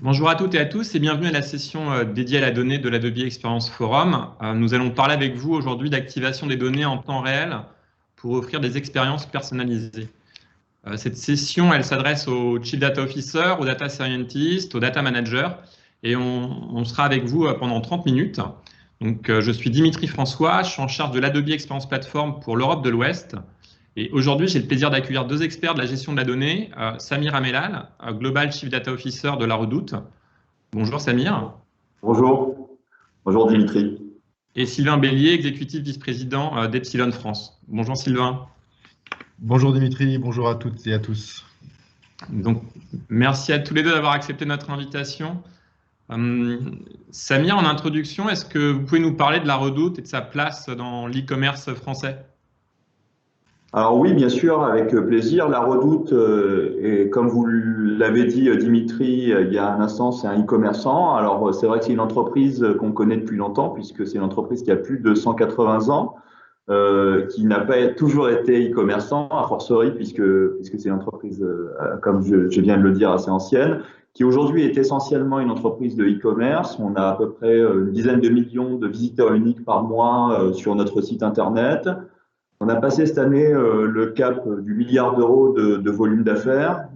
Bonjour à toutes et à tous et bienvenue à la session dédiée à la donnée de l'Adobe Experience Forum. Nous allons parler avec vous aujourd'hui d'activation des données en temps réel pour offrir des expériences personnalisées. Cette session, elle s'adresse aux Chief Data Officer, aux Data Scientists, aux Data Managers et on sera avec vous pendant 30 minutes. Donc, je suis Dimitri François, je suis en charge de l'Adobe Experience Platform pour l'Europe de l'Ouest. Et aujourd'hui, j'ai le plaisir d'accueillir deux experts de la gestion de la donnée, Samir Amelal, Global Chief Data Officer de La Redoute. Bonjour Samir. Bonjour. Bonjour Dimitri. Et Sylvain Bélier, exécutif vice-président d'Epsilon France. Bonjour Sylvain. Bonjour Dimitri, bonjour à toutes et à tous. Donc, merci à tous les deux d'avoir accepté notre invitation. Samir, en introduction, est-ce que vous pouvez nous parler de La Redoute et de sa place dans l'e-commerce français ? Alors oui, bien sûr, avec plaisir. La Redoute, et comme vous l'avez dit Dimitri, il y a un instant, c'est un e-commerçant. Alors c'est vrai que c'est une entreprise qu'on connaît depuis longtemps, puisque c'est une entreprise qui a plus de 180 ans, qui n'a pas toujours été e-commerçant, a fortiori, puisque c'est une entreprise, comme je viens de le dire, assez ancienne, qui aujourd'hui est essentiellement une entreprise de e-commerce. On a à peu près une dizaine de millions de visiteurs uniques par mois sur notre site internet. On a passé cette année le cap du milliard d'euros de volume d'affaires.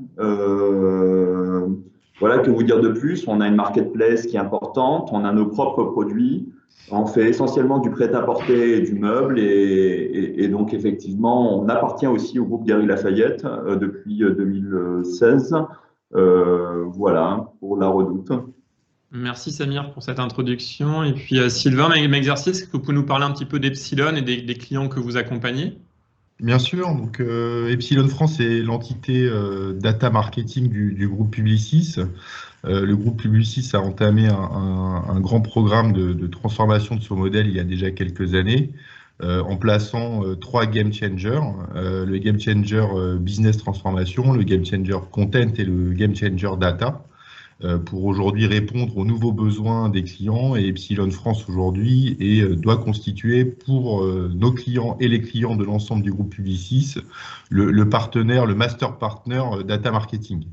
Voilà, que vous dire de plus? On a une marketplace qui est importante, on a nos propres produits, on fait essentiellement du prêt-à-porter et du meuble et donc effectivement, on appartient aussi au groupe Galeries Lafayette depuis 2016. Voilà, pour La Redoute. Merci Samir pour cette introduction. Et puis Sylvain, même exercice, est-ce que vous pouvez nous parler un petit peu d'Epsilon et des clients que vous accompagnez? Bien sûr, donc Epsilon France est l'entité data marketing du groupe Publicis. Le groupe Publicis a entamé un grand programme de transformation de son modèle il y a déjà quelques années, en plaçant trois game changers, le game changer business transformation, le game changer content et le game changer data, pour aujourd'hui répondre aux nouveaux besoins des clients. Et Epsilon France aujourd'hui doit constituer pour nos clients et les clients de l'ensemble du groupe Publicis le partenaire, le master partner data marketing.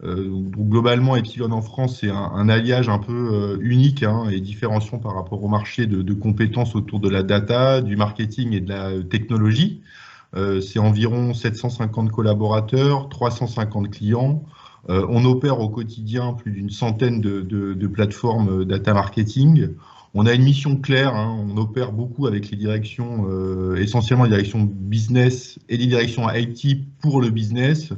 Donc globalement, Epsilon en France, c'est un alliage un peu unique et différenciant par rapport au marché de compétences autour de la data, du marketing et de la technologie. C'est environ 750 collaborateurs, 350 clients. On opère au quotidien plus d'une centaine de plateformes data marketing. On a une mission claire, on opère beaucoup avec les directions, essentiellement les directions business et les directions IT pour le business,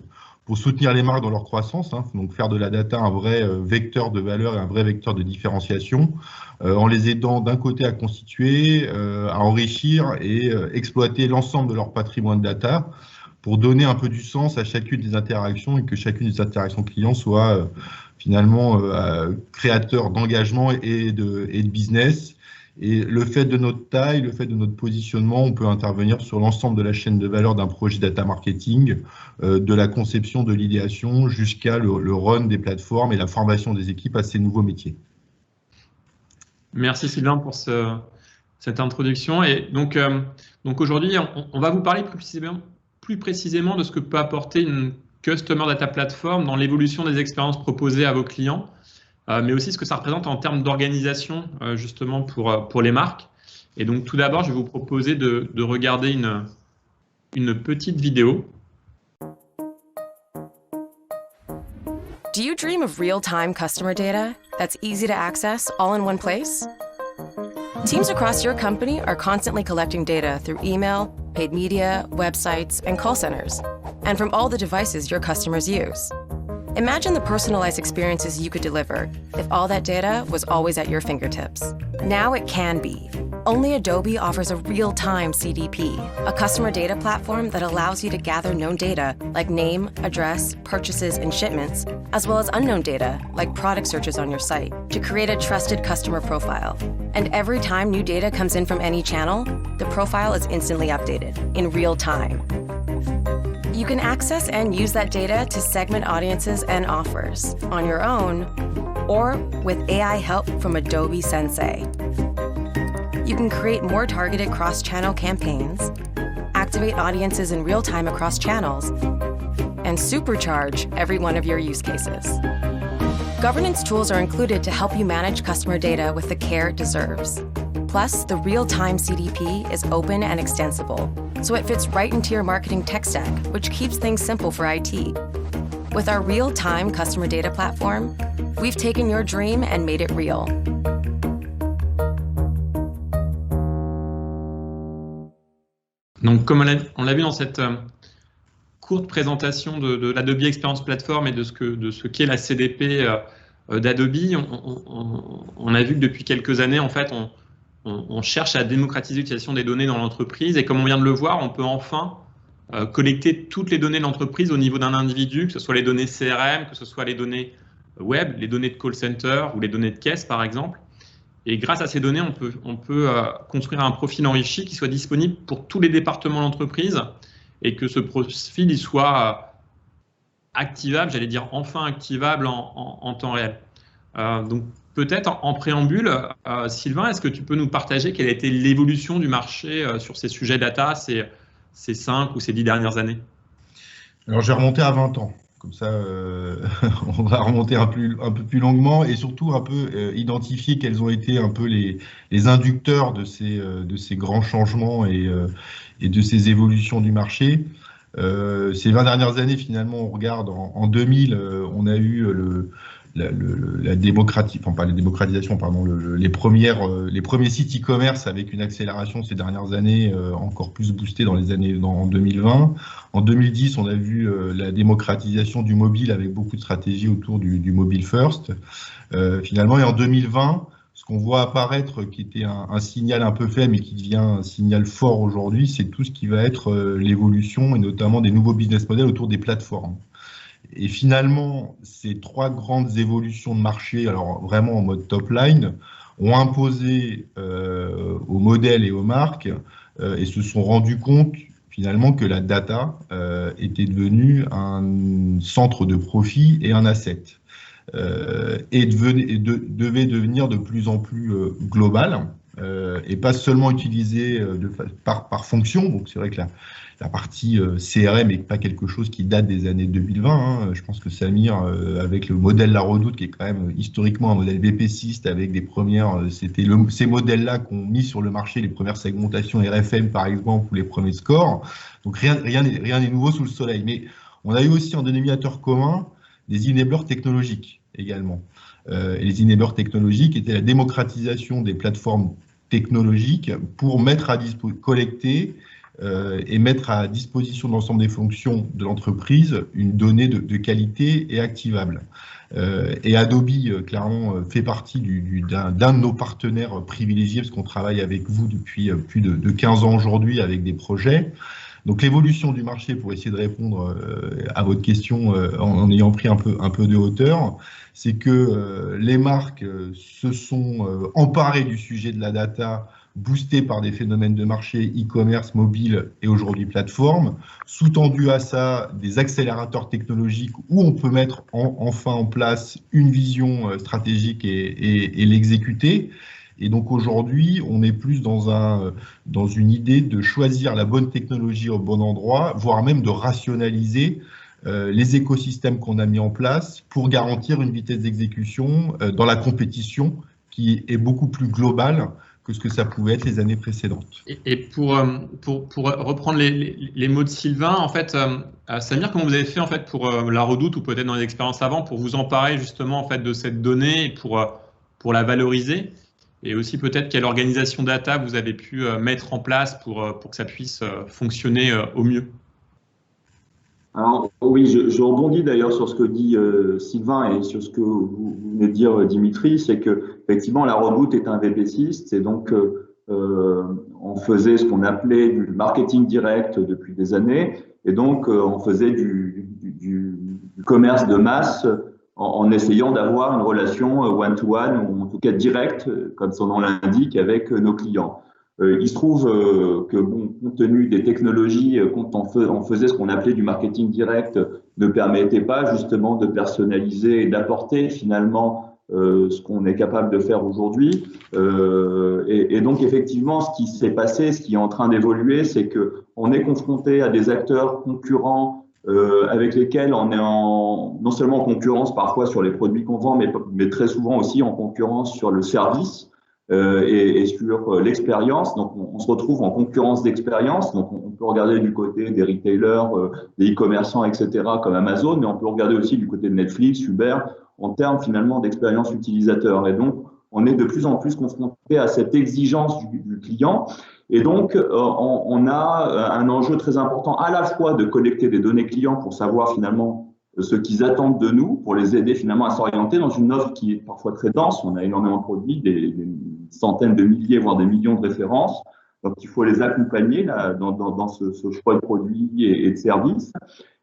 pour soutenir les marques dans leur croissance, donc faire de la data un vrai vecteur de valeur et un vrai vecteur de différenciation, en les aidant d'un côté à constituer, à enrichir et exploiter l'ensemble de leur patrimoine data, pour donner un peu du sens à chacune des interactions et que chacune des interactions clients soit finalement créateur d'engagement et de business. Et le fait de notre taille, le fait de notre positionnement, on peut intervenir sur l'ensemble de la chaîne de valeur d'un projet data marketing, de la conception, de l'idéation, jusqu'à le run des plateformes et la formation des équipes à ces nouveaux métiers. Merci Sylvain pour cette introduction. Et donc aujourd'hui, on va vous parler plus précisément de ce que peut apporter une Customer Data Platform dans l'évolution des expériences proposées à vos clients, mais aussi ce que ça représente en termes d'organisation justement pour les marques. Et donc tout d'abord, je vais vous proposer de regarder une petite vidéo. Do you dream of real-time customer data that's easy to access all in one place? Teams across your company are constantly collecting data through email, paid media, websites, and call centers, and from all the devices your customers use. Imagine the personalized experiences you could deliver if all that data was always at your fingertips. Now it can be. Only Adobe offers a real-time CDP, a customer data platform that allows you to gather known data like name, address, purchases, and shipments, as well as unknown data like product searches on your site to create a trusted customer profile. And every time new data comes in from any channel, the profile is instantly updated in real time. You can access and use that data to segment audiences and offers on your own or with AI help from Adobe Sensei. You can create more targeted cross-channel campaigns, activate audiences in real time across channels, and supercharge every one of your use cases. Governance tools are included to help you manage customer data with the care it deserves. Plus, the real-time CDP is open and extensible, so it fits right into your marketing tech stack, which keeps things simple for IT. With our real-time customer data platform, we've taken your dream and made it real. Donc, comme on l'a vu dans cette courte présentation de l'Adobe Experience Platform et de ce qu'est la CDP d'Adobe, on a vu que depuis quelques années, en fait, on cherche à démocratiser l'utilisation des données dans l'entreprise. Et comme on vient de le voir, on peut enfin collecter toutes les données de l'entreprise au niveau d'un individu, que ce soit les données CRM, que ce soit les données web, les données de call center ou les données de caisse, par exemple. Et grâce à ces données, on peut construire un profil enrichi qui soit disponible pour tous les départements de l'entreprise et que ce profil il soit activable, j'allais dire enfin activable en temps réel. Donc peut-être en préambule, Sylvain, est-ce que tu peux nous partager quelle a été l'évolution du marché sur ces sujets data ces 5 ou ces 10 dernières années? Alors j'ai remonté à 20 ans. Comme ça, on va remonter un peu plus longuement et surtout un peu identifier quels ont été un peu les inducteurs de ces grands changements et de ces évolutions du marché. Ces 20 dernières années, finalement, on regarde en 2000, on a eu la démocratisation, enfin pas la démocratisation, pardon, les premiers sites e-commerce avec une accélération ces dernières années encore plus boostée en 2020. En 2010, on a vu la démocratisation du mobile avec beaucoup de stratégies autour du mobile first. Finalement, et en 2020, ce qu'on voit apparaître, qui était un signal un peu faible mais qui devient un signal fort aujourd'hui, c'est tout ce qui va être l'évolution et notamment des nouveaux business models autour des plateformes. Et finalement, ces 3 grandes évolutions de marché, alors vraiment en mode top line, ont imposé aux modèles et aux marques et se sont rendus compte finalement que la data était devenue un centre de profit et un asset. Et devait devenir de plus en plus global et pas seulement utilisé par fonction. Donc c'est vrai que la partie CRM n'est pas quelque chose qui date des années 2020. Hein. Je pense que Samir, avec le modèle La Redoute, qui est quand même historiquement un modèle BPCiste, avec des premières, c'était ces modèles-là qu'on mis sur le marché, les premières segmentations RFM par exemple, ou les premiers scores. Donc rien n'est nouveau sous le soleil. Mais on a eu aussi en dénominateur commun des enablers technologiques également. Et les enablers technologiques étaient la démocratisation des plateformes technologiques pour collecter et mettre à disposition de l'ensemble des fonctions de l'entreprise une donnée de qualité et activable. Et Adobe, clairement, fait partie d'un de nos partenaires privilégiés, parce qu'on travaille avec vous depuis plus de 15 ans aujourd'hui avec des projets. Donc l'évolution du marché, pour essayer de répondre à votre question en ayant pris un peu de hauteur, c'est que les marques se sont emparées du sujet de la data, boostées par des phénomènes de marché e-commerce, mobile et aujourd'hui plateforme, sous-tendu à ça des accélérateurs technologiques où on peut mettre enfin en place une vision stratégique et l'exécuter. Et donc aujourd'hui, on est plus dans une idée de choisir la bonne technologie au bon endroit, voire même de rationaliser les écosystèmes qu'on a mis en place pour garantir une vitesse d'exécution dans la compétition qui est beaucoup plus globale que ce que ça pouvait être les années précédentes. Et pour reprendre les mots de Sylvain, en fait, Samir, comment vous avez fait en fait pour La Redoute ou peut-être dans les expériences avant pour vous emparer justement en fait de cette donnée et pour la valoriser? Et aussi peut-être quelle organisation data vous avez pu mettre en place pour que ça puisse fonctionner au mieux? Alors oui, je rebondis d'ailleurs sur ce que dit Sylvain et sur ce que vous venez de dire Dimitri, c'est que effectivement La Redoute est un VP6 et donc on faisait ce qu'on appelait du marketing direct depuis des années et donc on faisait du commerce de masse en essayant d'avoir une relation one-to-one ou en tout cas directe, comme son nom l'indique, avec nos clients. Il se trouve que, bon, compte tenu des technologies, quand on faisait ce qu'on appelait du marketing direct, ne permettait pas justement de personnaliser et d'apporter finalement ce qu'on est capable de faire aujourd'hui. Et donc effectivement, ce qui s'est passé, ce qui est en train d'évoluer, c'est que on est confronté à des acteurs concurrents avec lesquels on est non seulement en concurrence parfois sur les produits qu'on vend, mais très souvent aussi en concurrence sur le service et sur l'expérience. Donc, on se retrouve en concurrence d'expérience. Donc, on peut regarder du côté des retailers, des e-commerçants, etc., comme Amazon, mais on peut regarder aussi du côté de Netflix, Uber, en termes finalement d'expérience utilisateur. Et donc, on est de plus en plus confronté à cette exigence du client. Et donc, on a un enjeu très important à la fois de collecter des données clients pour savoir finalement ce qu'ils attendent de nous, pour les aider finalement à s'orienter dans une offre qui est parfois très dense. On a énormément de produits, des centaines de milliers, voire des millions de références. Donc, il faut les accompagner là, dans ce choix de produits et de services.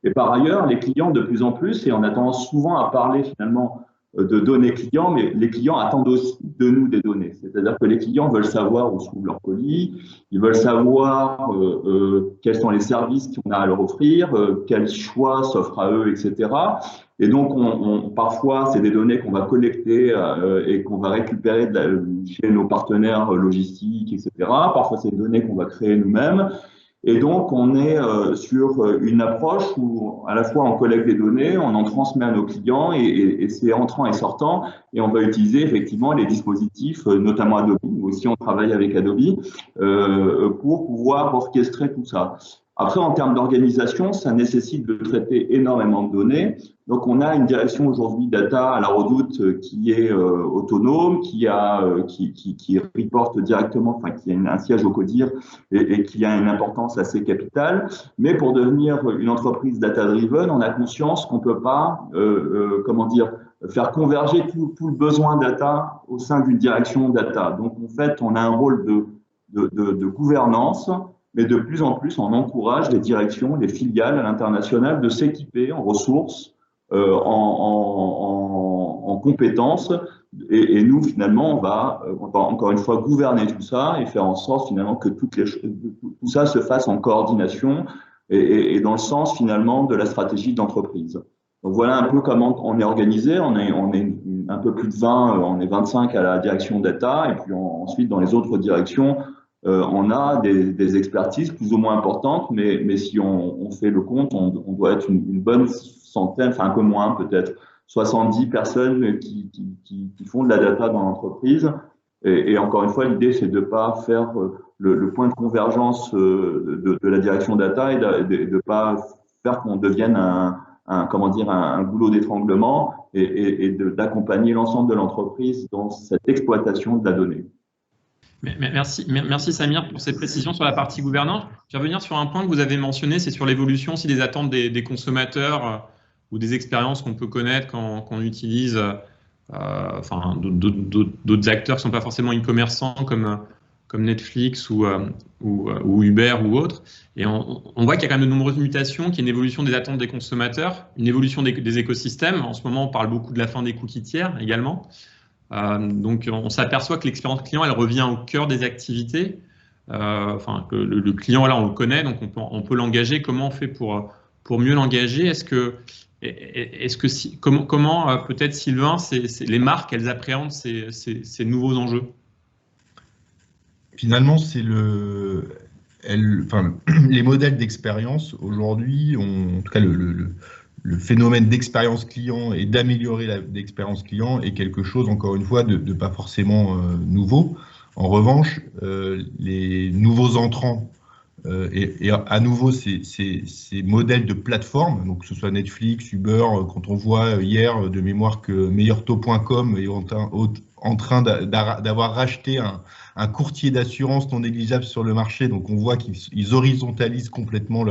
Et par ailleurs, les clients de plus en plus, et on a tendance souvent à parler finalement de données clients, mais les clients attendent aussi de nous des données. C'est-à-dire que les clients veulent savoir où se trouve leur colis, ils veulent savoir quels sont les services qu'on a à leur offrir, quels choix s'offrent à eux, etc. Et donc, parfois, c'est des données qu'on va collecter et qu'on va récupérer chez nos partenaires logistiques, etc. Parfois, c'est des données qu'on va créer nous-mêmes. Et donc, on est sur une approche où, à la fois, on collecte des données, on en transmet à nos clients et c'est entrant et sortant. Et on va utiliser effectivement les dispositifs, notamment Adobe. Nous aussi, on travaille avec Adobe pour pouvoir orchestrer tout ça. Après, en termes d'organisation, ça nécessite de traiter énormément de données. Donc, on a une direction aujourd'hui data à la Redoute qui est autonome, qui reporte directement, enfin, qui a un siège au CODIR et qui a une importance assez capitale. Mais pour devenir une entreprise data-driven, on a conscience qu'on peut pas, faire converger tout le besoin data au sein d'une direction data. Donc, en fait, on a un rôle de gouvernance. Mais de plus en plus, on encourage les directions, les filiales à l'international de s'équiper en ressources, en compétences. Et nous, finalement, on va encore une fois gouverner tout ça et faire en sorte finalement que tout ça se fasse en coordination et dans le sens finalement de la stratégie d'entreprise. Donc voilà un peu comment on est organisé. On est un peu plus de 20, on est 25 à la direction data et puis ensuite dans les autres directions, on a des expertises plus ou moins importantes, mais si on fait le compte, on doit être une bonne centaine, enfin un peu moins peut-être, 70 personnes qui font de la data dans l'entreprise. Et encore une fois, l'idée, c'est de ne pas faire le point de convergence de la direction data et de ne pas faire qu'on devienne un goulot d'étranglement et d'accompagner l'ensemble de l'entreprise dans cette exploitation de la donnée. Merci Samir pour ces précisions sur la partie gouvernance. Je vais revenir sur un point que vous avez mentionné, c'est sur l'évolution aussi des attentes des consommateurs ou des expériences qu'on peut connaître quand on utilise d'autres acteurs qui ne sont pas forcément e-commerçants comme Netflix ou Uber ou autres. Et on voit qu'il y a quand même de nombreuses mutations, qu'il y a une évolution des attentes des consommateurs, une évolution des écosystèmes. En ce moment, on parle beaucoup de la fin des cookies tiers également. Donc, on s'aperçoit que l'expérience client, elle revient au cœur des activités. Que le client, là, on le connaît, donc on peut l'engager. Comment on fait pour mieux l'engager? Comment peut-être, Sylvain, les marques, elles appréhendent ces nouveaux enjeux? Finalement, c'est les modèles d'expérience aujourd'hui, en tout cas le phénomène d'expérience client et d'améliorer l'expérience client est quelque chose, encore une fois, de pas forcément nouveau. En revanche, les nouveaux entrants et à nouveau ces modèles de plateforme, donc que ce soit Netflix, Uber, quand on voit hier de mémoire que meilleurtaux.com est en train d'avoir racheté un courtier d'assurance non négligeable sur le marché, donc on voit qu'ils horizontalisent complètement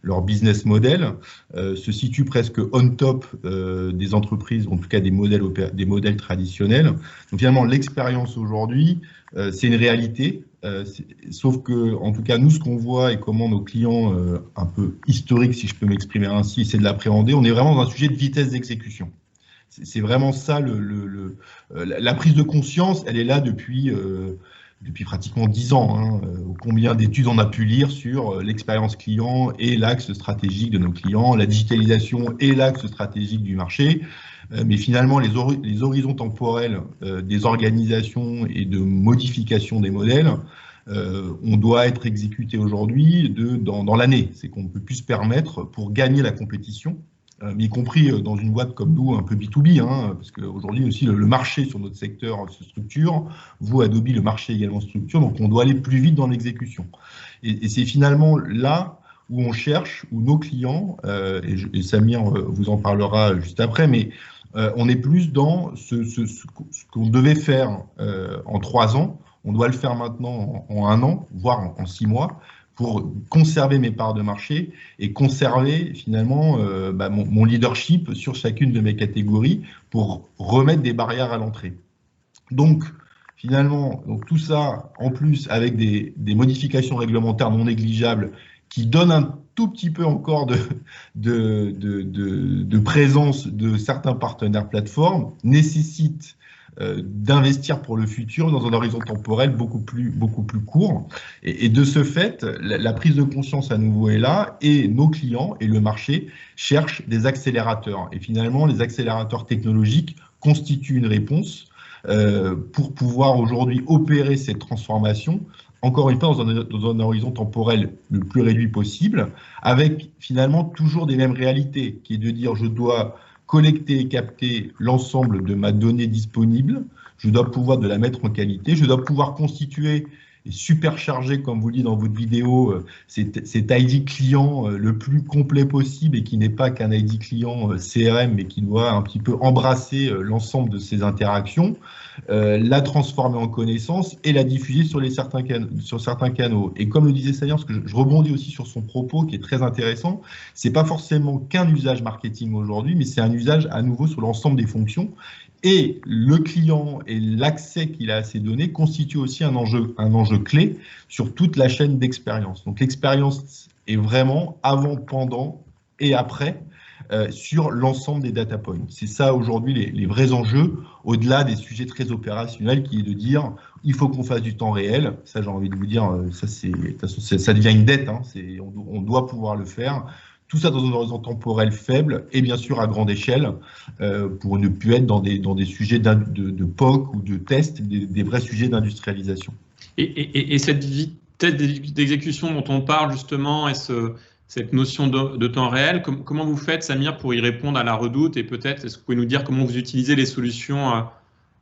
leur business model, se situe presque on top des entreprises, en tout cas des modèles traditionnels. Donc finalement, l'expérience aujourd'hui, c'est une réalité, sauf que, en tout cas, nous, ce qu'on voit et comment nos clients, un peu historiques, si je peux m'exprimer ainsi, essaient de l'appréhender, on est vraiment dans un sujet de vitesse d'exécution. C'est vraiment ça, la prise de conscience, elle est là depuis pratiquement 10 ans. Hein. Combien d'études on a pu lire sur l'expérience client et l'axe stratégique de nos clients, la digitalisation et l'axe stratégique du marché. Mais finalement, les horizons temporels des organisations et de modification des modèles on doit être exécuté aujourd'hui dans l'année. C'est qu'on ne peut plus se permettre pour gagner la compétition, y compris dans une boîte comme nous, un peu B2B, parce qu'aujourd'hui aussi le marché sur notre secteur se structure. Vous, Adobe, le marché également structure, donc on doit aller plus vite dans l'exécution. Et c'est finalement là où on cherche, où nos clients, et Samir vous en parlera juste après, mais on est plus dans ce qu'on devait faire en 3 ans, on doit le faire maintenant en 1 an, voire en 6 mois, pour conserver mes parts de marché et conserver finalement mon leadership sur chacune de mes catégories pour remettre des barrières à l'entrée. Donc, finalement, tout ça, en plus, avec des modifications réglementaires non négligeables qui donnent un tout petit peu encore de présence de certains partenaires plateformes, nécessite d'investir pour le futur dans un horizon temporel beaucoup plus court. Et de ce fait, la prise de conscience à nouveau est là et nos clients et le marché cherchent des accélérateurs. Et finalement, les accélérateurs technologiques constituent une réponse pour pouvoir aujourd'hui opérer cette transformation, encore une fois dans un horizon temporel le plus réduit possible, avec finalement toujours des mêmes réalités, qui est de dire je dois collecter et capter l'ensemble de ma donnée disponible, je dois pouvoir de la mettre en qualité, je dois pouvoir constituer et supercharger, comme vous le dites dans votre vidéo, cet ID client le plus complet possible et qui n'est pas qu'un ID client CRM, mais qui doit un petit peu embrasser l'ensemble de ces interactions, la transformer en connaissance et la diffuser sur certains canaux. Et comme le disait Samir, parce que je rebondis aussi sur son propos qui est très intéressant, c'est pas forcément qu'un usage marketing aujourd'hui, mais c'est un usage à nouveau sur l'ensemble des fonctions. Et le client et l'accès qu'il a à ces données constituent aussi un enjeu clé sur toute la chaîne d'expérience. Donc l'expérience est vraiment avant, pendant et après sur l'ensemble des data points. C'est ça aujourd'hui les vrais enjeux, au-delà des sujets très opérationnels, qui est de dire il faut qu'on fasse du temps réel. Ça, j'ai envie de vous dire, ça devient une dette, on doit pouvoir le faire. Tout ça dans un horizon temporel faible et bien sûr à grande échelle pour ne plus être dans des sujets de POC ou de test, des vrais sujets d'industrialisation. Et cette vitesse d'exécution dont on parle justement et cette notion de temps réel, comment vous faites, Samir, pour y répondre à la redoute? Et peut-être, est-ce que vous pouvez nous dire comment vous utilisez les solutions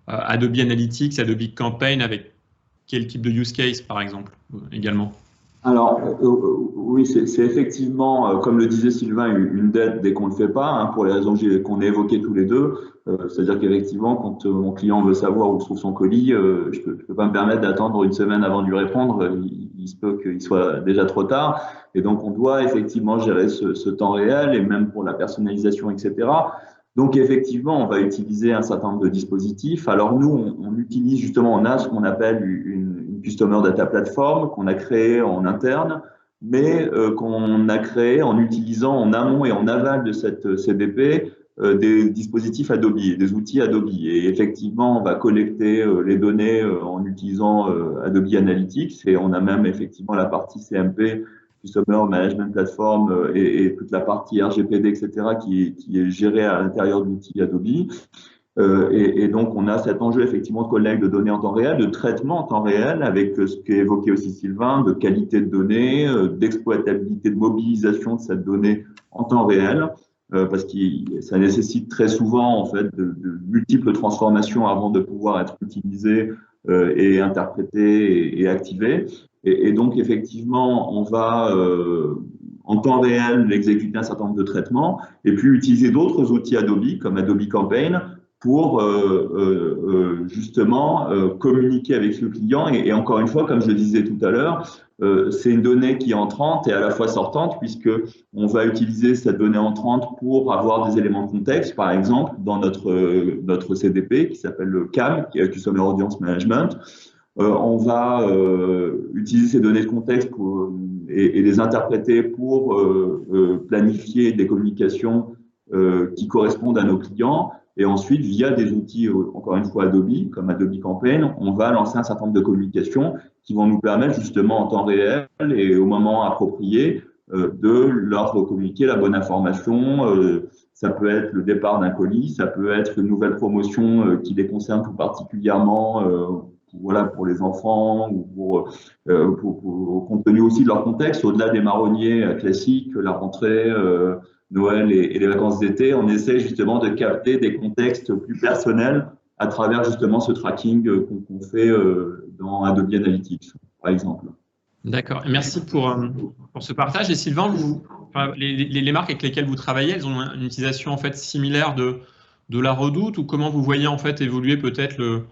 Adobe Analytics, Adobe Campaign, avec quel type de use case par exemple également? Alors, oui, c'est effectivement, comme le disait Sylvain, une dette dès qu'on ne le fait pas, pour les raisons qu'on a évoquées tous les deux. C'est-à-dire qu'effectivement, quand mon client veut savoir où se trouve son colis, je peux pas me permettre d'attendre une semaine avant de lui répondre. Il se peut qu'il soit déjà trop tard. Et donc, on doit effectivement gérer ce temps réel, et même pour la personnalisation, etc. Donc, effectivement, on va utiliser un certain nombre de dispositifs. Alors, nous, on utilise justement, on a ce qu'on appelle une Customer Data Platform qu'on a créée en interne, mais qu'on a créée en utilisant en amont et en aval de cette CDP des dispositifs Adobe, des outils Adobe. Et effectivement, on va collecter les données en utilisant Adobe Analytics, et on a même effectivement la partie CMP, Customer Management Platform, et toute la partie RGPD, etc., qui est gérée à l'intérieur de l'outil Adobe. Et donc, on a cet enjeu effectivement de collecte de données en temps réel, de traitement en temps réel, avec ce qu'a évoqué aussi Sylvain, de qualité de données, d'exploitabilité, de mobilisation de cette donnée en temps réel, parce que ça nécessite très souvent en fait de multiples transformations avant de pouvoir être utilisé et interprété et activé. Et donc, effectivement, on va en temps réel exécuter un certain nombre de traitements et puis utiliser d'autres outils Adobe, comme Adobe Campaign, pour justement communiquer avec le client. Et encore une fois, comme je le disais tout à l'heure, c'est une donnée qui est entrante et à la fois sortante, puisque on va utiliser cette donnée entrante pour avoir des éléments de contexte. Par exemple, dans notre CDP qui s'appelle le CAM, qui est Customer Audience Management, on va utiliser ces données de contexte et les interpréter pour planifier des communications qui correspondent à nos clients. Et ensuite, via des outils, encore une fois Adobe, comme Adobe Campaign, on va lancer un certain nombre de communications qui vont nous permettre justement en temps réel et au moment approprié de leur communiquer la bonne information. Ça peut être le départ d'un colis, ça peut être une nouvelle promotion qui les concerne tout particulièrement pour les enfants ou compte tenu aussi de leur contexte, au-delà des marronniers classiques, la rentrée, Noël et les vacances d'été, on essaie justement de capter des contextes plus personnels à travers justement ce tracking qu'on fait dans Adobe Analytics, par exemple. D'accord. Merci pour ce partage. Et Sylvain, les marques avec lesquelles vous travaillez, elles ont une utilisation en fait similaire de la Redoute, ou comment vous voyez en fait évoluer peut-être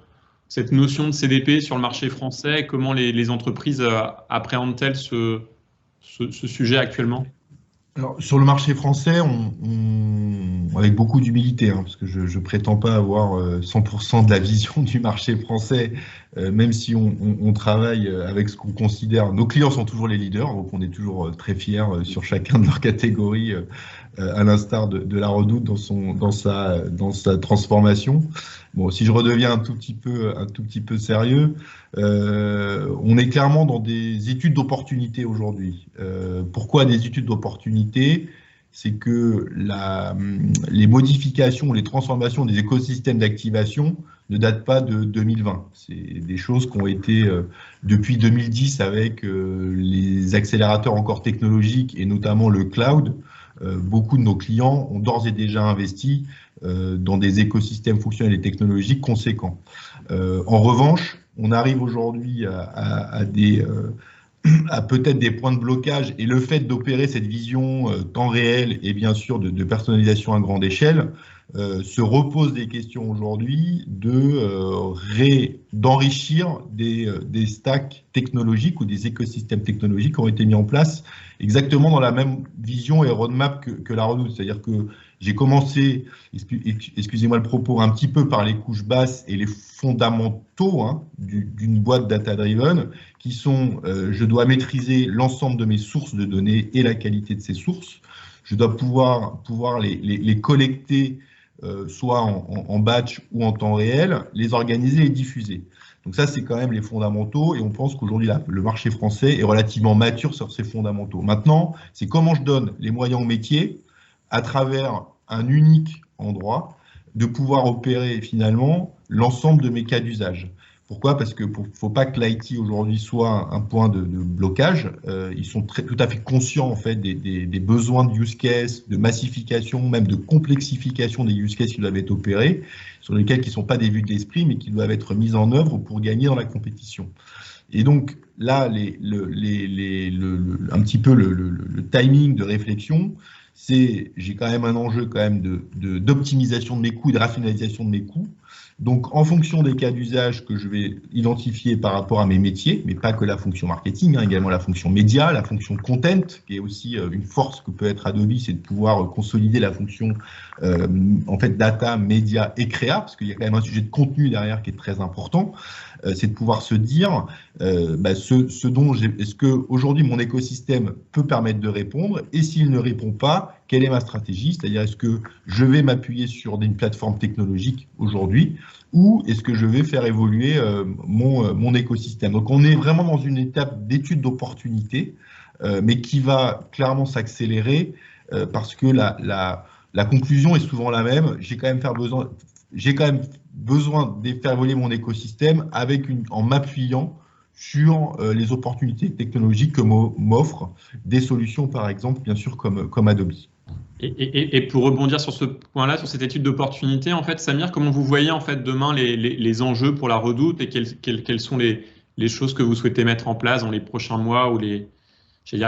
cette notion de CDP sur le marché français, et comment les entreprises appréhendent-elles ce sujet actuellement? Alors, sur le marché français, avec beaucoup d'humilité, parce que je ne prétends pas avoir 100% de la vision du marché français, même si on travaille avec ce qu'on considère. Nos clients sont toujours les leaders, donc on est toujours très fiers sur chacun de leurs catégories, à l'instar de la Redoute dans sa transformation. Bon, si je redeviens un tout petit peu sérieux, on est clairement dans des études d'opportunité aujourd'hui. Pourquoi des études d'opportunité? C'est que les modifications, les transformations des écosystèmes d'activation ne datent pas de 2020. C'est des choses qui ont été depuis 2010 avec les accélérateurs encore technologiques et notamment le cloud. Beaucoup de nos clients ont d'ores et déjà investi dans des écosystèmes fonctionnels et technologiques conséquents. En revanche, on arrive aujourd'hui à peut-être des points de blocage, et le fait d'opérer cette vision temps réel et bien sûr de personnalisation à grande échelle se repose des questions aujourd'hui d'enrichir des stacks technologiques ou des écosystèmes technologiques qui ont été mis en place exactement dans la même vision et roadmap que la Redoute. C'est-à-dire que j'ai commencé, excusez-moi le propos, un petit peu par les couches basses et les fondamentaux d'une boîte data-driven qui sont, je dois maîtriser l'ensemble de mes sources de données et la qualité de ces sources. Je dois pouvoir les collecter, soit en batch ou en temps réel, les organiser et diffuser. Donc ça, c'est quand même les fondamentaux, et on pense qu'aujourd'hui, le marché français est relativement mature sur ces fondamentaux. Maintenant, c'est comment je donne les moyens au métier, à travers un unique endroit, de pouvoir opérer finalement l'ensemble de mes cas d'usage. Pourquoi? Parce qu'il ne faut pas que l'IT aujourd'hui soit un point de blocage. Ils sont tout à fait conscients en fait des besoins de use case, de massification, même de complexification des use cases qui doivent être opérés, sur lesquels qui ne sont pas des vues de l'esprit, mais qui doivent être mis en œuvre pour gagner dans la compétition. Et donc là, un petit peu le timing de réflexion, j'ai quand même un enjeu d'optimisation de mes coûts et de rationalisation de mes coûts. Donc, en fonction des cas d'usage que je vais identifier par rapport à mes métiers, mais pas que la fonction marketing, également la fonction média, la fonction content, qui est aussi une force que peut être Adobe, c'est de pouvoir consolider la fonction en fait data, média et créa, parce qu'il y a quand même un sujet de contenu derrière qui est très important. C'est de pouvoir se dire est-ce que aujourd'hui mon écosystème peut permettre de répondre, et s'il ne répond pas, quelle est ma stratégie? C'est-à-dire, est-ce que je vais m'appuyer sur une plateforme technologique aujourd'hui, ou est-ce que je vais faire évoluer mon écosystème? Donc on est vraiment dans une étape d'étude d'opportunité, mais qui va clairement s'accélérer parce que la conclusion est souvent la même. J'ai quand même besoin de faire évoluer mon écosystème en m'appuyant sur les opportunités technologiques que m'offrent des solutions, par exemple, bien sûr, comme Adobe. Et pour rebondir sur ce point-là, sur cette étude d'opportunité, en fait, Samir, comment vous voyez en fait demain les enjeux pour la Redoute, et quelles sont les choses que vous souhaitez mettre en place dans les prochains mois ou les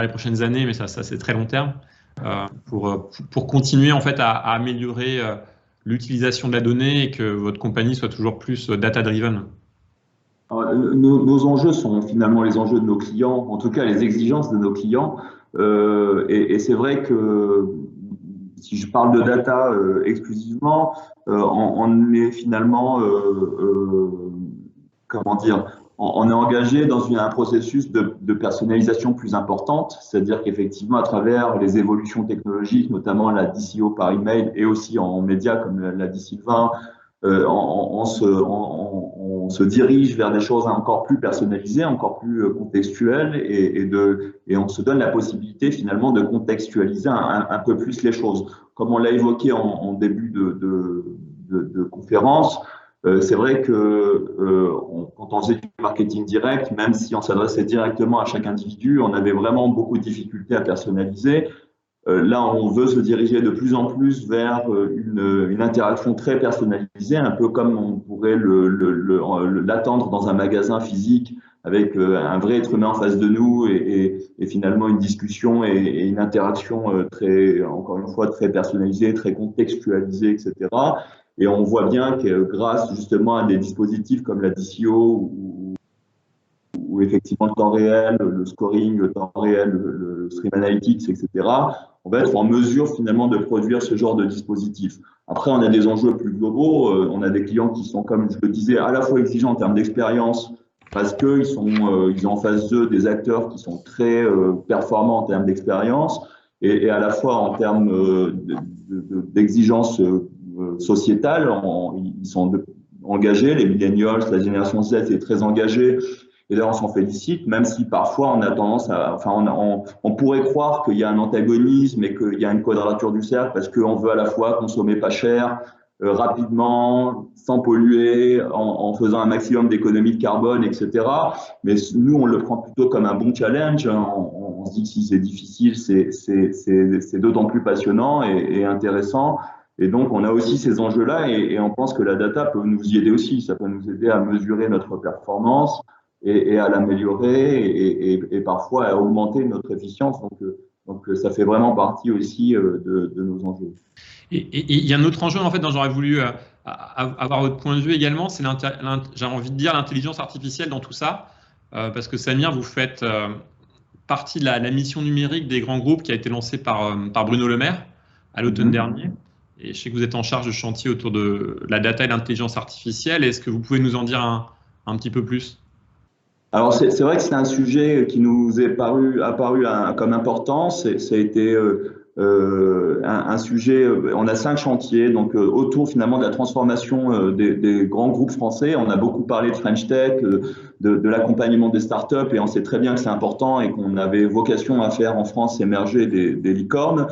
prochaines années, mais ça c'est très long terme, pour continuer en fait à améliorer l'utilisation de la donnée et que votre compagnie soit toujours plus data-driven? Nos enjeux sont finalement les enjeux de nos clients, en tout cas les exigences de nos clients. Et c'est vrai que si je parle de data exclusivement, on est finalement, on est engagé dans un processus de personnalisation plus importante, c'est-à-dire qu'effectivement, à travers les évolutions technologiques, notamment la DCO par email et aussi en médias, comme l'a dit Sylvain, on se dirige vers des choses encore plus personnalisées, encore plus contextuelles, et on se donne la possibilité finalement de contextualiser un peu plus les choses. Comme on l'a évoqué en début de conférence, C'est vrai que quand on faisait du marketing direct, même si on s'adressait directement à chaque individu, on avait vraiment beaucoup de difficultés à personnaliser. Là, on veut se diriger de plus en plus vers une interaction très personnalisée, un peu comme on pourrait l'attendre dans un magasin physique avec un vrai être humain en face de nous et finalement une discussion et une interaction encore une fois, très personnalisée, très contextualisée, etc. Et on voit bien que grâce justement à des dispositifs comme la DCO ou effectivement le temps réel, le scoring, le temps réel, le stream analytics, etc., on va être en mesure finalement de produire ce genre de dispositif. Après, on a des enjeux plus globaux. On a des clients qui sont, comme je le disais, à la fois exigeants en termes d'expérience parce qu'ils ils ont en face d'eux des acteurs qui sont très performants en termes d'expérience et à la fois en termes d'exigence sociétale. Ils sont engagés. Les millennials, la génération Z est très engagée. Et d'ailleurs, on s'en félicite, même si parfois on a tendance on pourrait croire qu'il y a un antagonisme et qu'il y a une quadrature du cercle parce qu'on veut à la fois consommer pas cher, rapidement, sans polluer, en faisant un maximum d'économies de carbone, etc. Mais nous, on le prend plutôt comme un bon challenge. On se dit que si c'est difficile, c'est d'autant plus passionnant et intéressant. Et donc, on a aussi ces enjeux-là et on pense que la data peut nous y aider aussi. Ça peut nous aider à mesurer notre performance et à l'améliorer et parfois à augmenter notre efficience. Donc, ça fait vraiment partie aussi de nos enjeux. Et il y a un autre enjeu en fait dont j'aurais voulu avoir votre point de vue également, c'est j'ai envie de dire l'intelligence artificielle dans tout ça, parce que Samir, vous faites partie de la mission numérique des grands groupes qui a été lancée par Bruno Le Maire à l'automne dernier. Et je sais que vous êtes en charge de chantier autour de la data et l'intelligence artificielle. Est-ce que vous pouvez nous en dire un petit peu plus ? Alors, c'est vrai que c'est un sujet qui nous est apparu comme important. Ça a été un sujet, on a 5 chantiers, donc autour finalement de la transformation des grands groupes français. On a beaucoup parlé de French Tech, de l'accompagnement des startups, et on sait très bien que c'est important et qu'on avait vocation à faire en France émerger des licornes.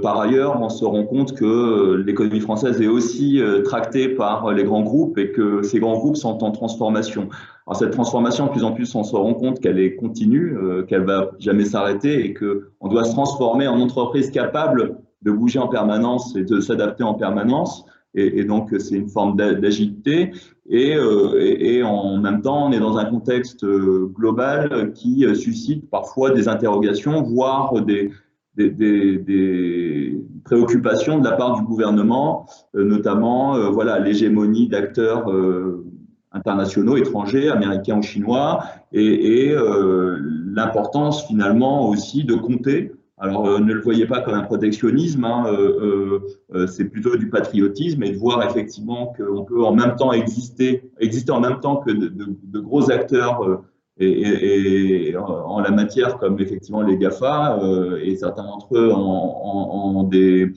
Par ailleurs, on se rend compte que l'économie française est aussi tractée par les grands groupes et que ces grands groupes sont en transformation. Alors cette transformation, de plus en plus, on se rend compte qu'elle est continue, qu'elle va jamais s'arrêter et qu'on doit se transformer en entreprise capable de bouger en permanence et de s'adapter en permanence. Et donc, c'est une forme d'agilité. Et en même temps, on est dans un contexte global qui suscite parfois des interrogations, voire des préoccupations de la part du gouvernement, notamment l'hégémonie d'acteurs internationaux, étrangers, américains ou chinois, et l'importance finalement aussi de compter. Alors, ne le voyez pas comme un protectionnisme, c'est plutôt du patriotisme et de voir effectivement qu'on peut en même temps exister en même temps que de gros acteurs et en la matière comme effectivement les GAFA et certains d'entre eux ont des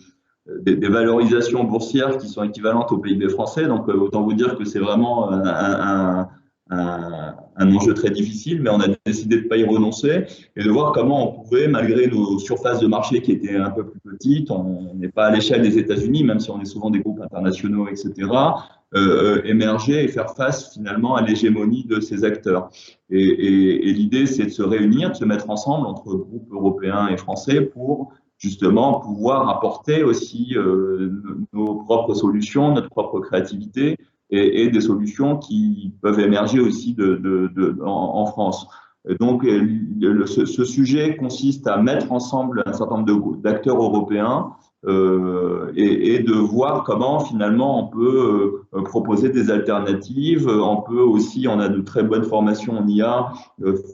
valorisations boursières qui sont équivalentes au PIB français. Donc, autant vous dire que c'est vraiment un enjeu très difficile, mais on a décidé de ne pas y renoncer et de voir comment on pouvait, malgré nos surfaces de marché qui étaient un peu plus petites, on n'est pas à l'échelle des États-Unis, même si on est souvent des groupes internationaux, etc., émerger et faire face finalement à l'hégémonie de ces acteurs. Et l'idée, c'est de se réunir, de se mettre ensemble entre groupes européens et français pour justement pouvoir apporter aussi nos propres solutions, notre propre créativité et des solutions qui peuvent émerger aussi en France. Donc, ce sujet consiste à mettre ensemble un certain nombre d'acteurs européens et de voir comment finalement on peut proposer des alternatives. On peut aussi, on a de très bonnes formations en IA,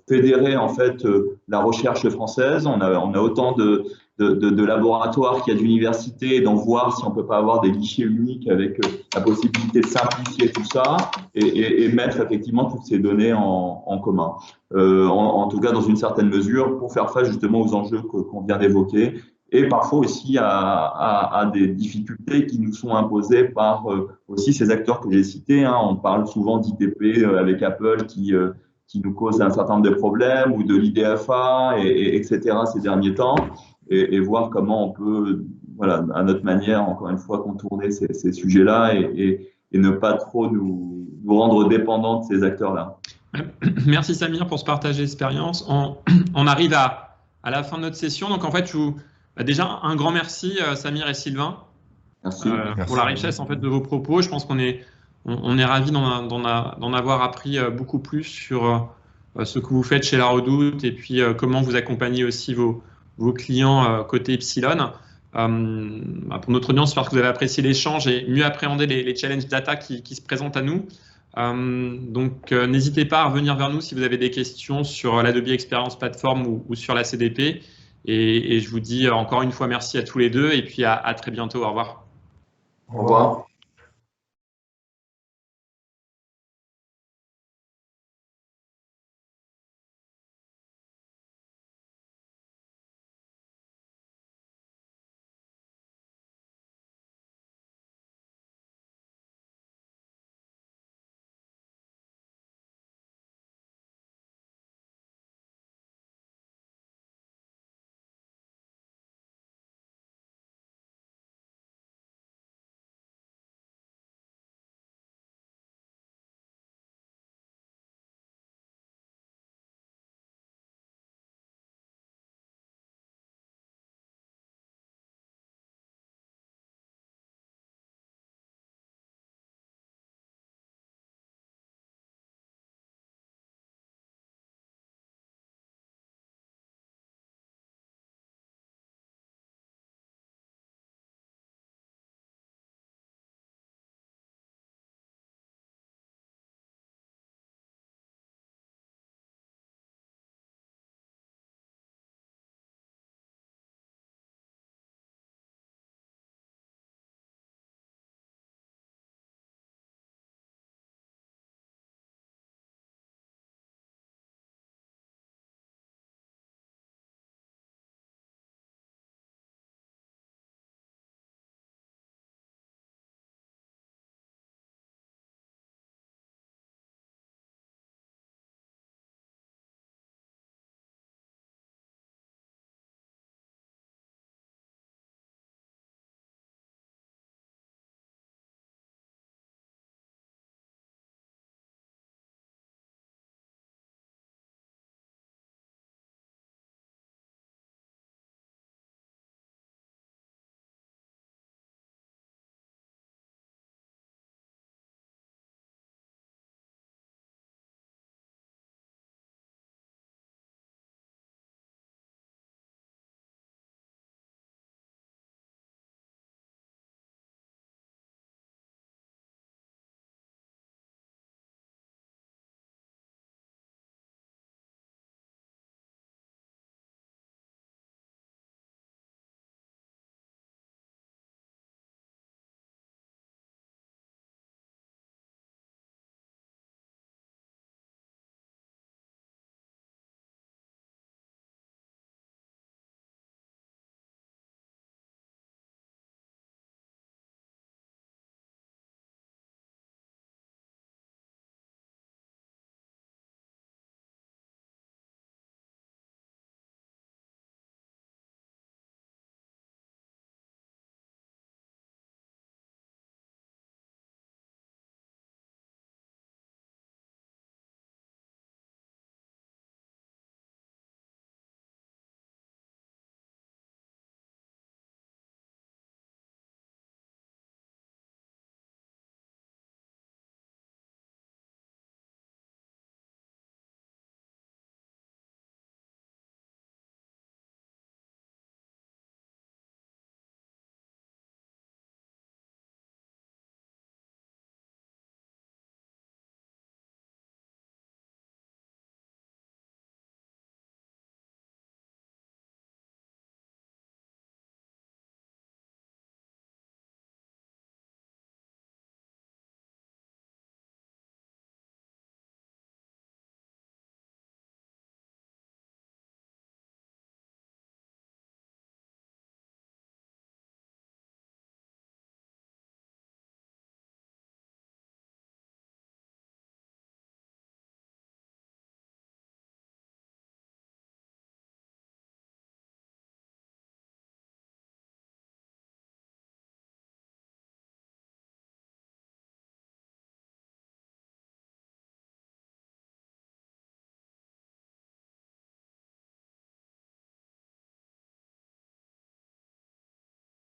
fédérer en fait la recherche française. On a autant de laboratoires qu'il y a d'universités, d'en voir si on peut pas avoir des guichets uniques avec la possibilité de simplifier tout ça et mettre effectivement toutes ces données en commun. En tout cas, dans une certaine mesure, pour faire face justement aux enjeux qu'on vient d'évoquer et parfois aussi à des difficultés qui nous sont imposées par aussi ces acteurs que j'ai cités. On parle souvent d'ITP avec Apple qui nous cause un certain nombre de problèmes ou de l'IDFA, etc. ces derniers temps. Et voir comment on peut, à notre manière, encore une fois, contourner ces sujets-là et ne pas trop nous rendre dépendants de ces acteurs-là. Merci Samir pour ce partage d'expérience. On arrive à la fin de notre session. Donc en fait, déjà un grand merci Samir et Sylvain pour la richesse en fait de vos propos. Je pense qu'on est ravis d'en avoir appris beaucoup plus sur ce que vous faites chez La Redoute et puis comment vous accompagnez aussi vos clients côté Epsilon. Pour notre audience, j'espère que vous avez apprécié l'échange et mieux appréhendé les challenges data qui se présentent à nous. Donc, n'hésitez pas à revenir vers nous si vous avez des questions sur l'Adobe Experience Platform ou sur la CDP. Et je vous dis encore une fois merci à tous les deux et puis à très bientôt. Au revoir. Au revoir.